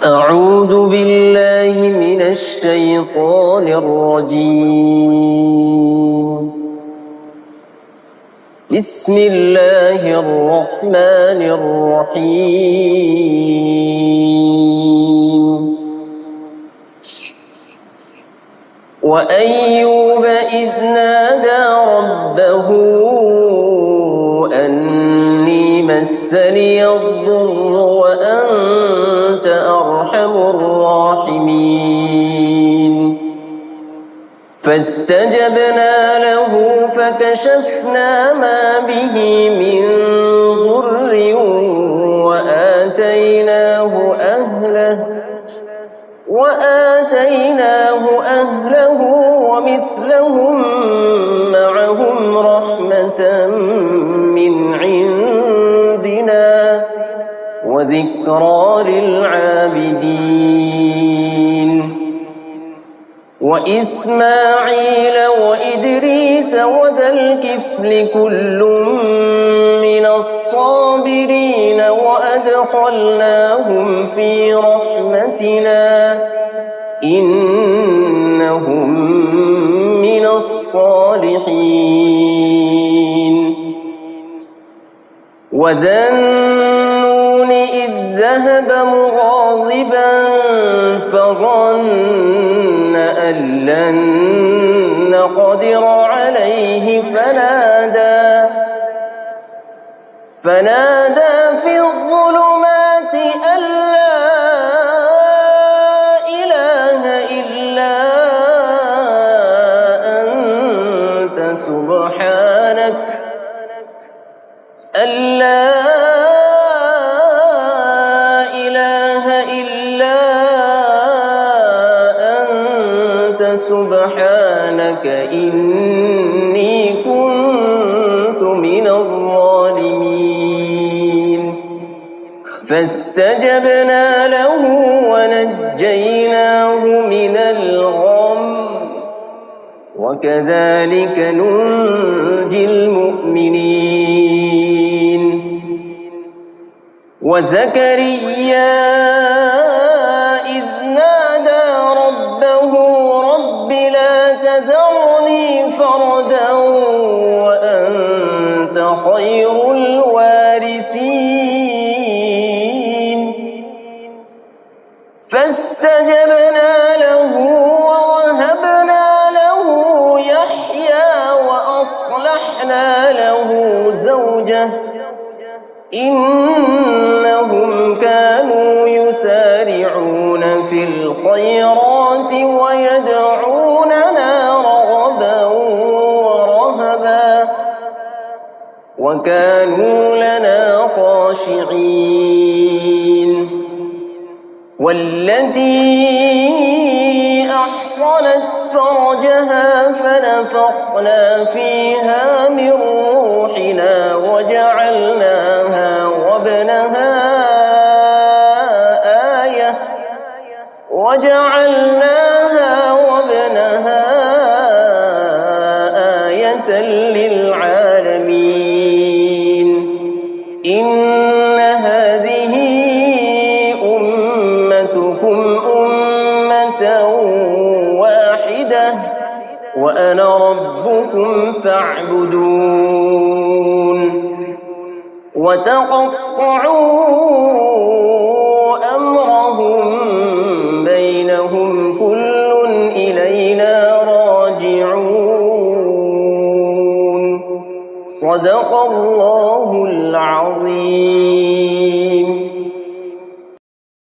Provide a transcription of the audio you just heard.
أعوذ بالله من الشيطان الرجيم. بسم الله الرحمن الرحيم. وأيوب إذ نادى ربه أني مسني الضر وأنت أرحم الراحمين. فاستجبنا له فكشفنا ما به من ضر وآتيناه أهله ومثلهم معهم رحمة من عندنا وذكرى للعابدين. وإسماعيل وإدريس وذا الكفل كل من الصابرين وأدخلناهم في رحمتنا إنهم من الصالحين. وذا النون إذ ذهب مغاضبا فظن أن لن نقدر عليه فنادى في الظلمات أن لا إله إلا أنت سبحانك سبحانك إني كنت من الظالمين. فاستجبنا له ونجيناه من الغم وكذلك ننجي المؤمنين. وزكريا إذ نادى ربه رب لا تذرني فردا وأنت خير الوارثين. فاستجبنا له ووهبنا له يحيى وأصلحنا له زوجه إنهم كانوا يسارعون في الخيرات ويدعوننا رغبا ورهبا وكانوا لنا خاشعين. والتي أحصنت فرجها فنفخنا فيها من روحنا وجعلناها وابنها آية للعالمين. إن هذه أمتكم أمة واحدة وأنا ربكم فاعبدون. وتقطعوا أمرهم بينهم كل إلينا راجعون. صدق الله العظيم.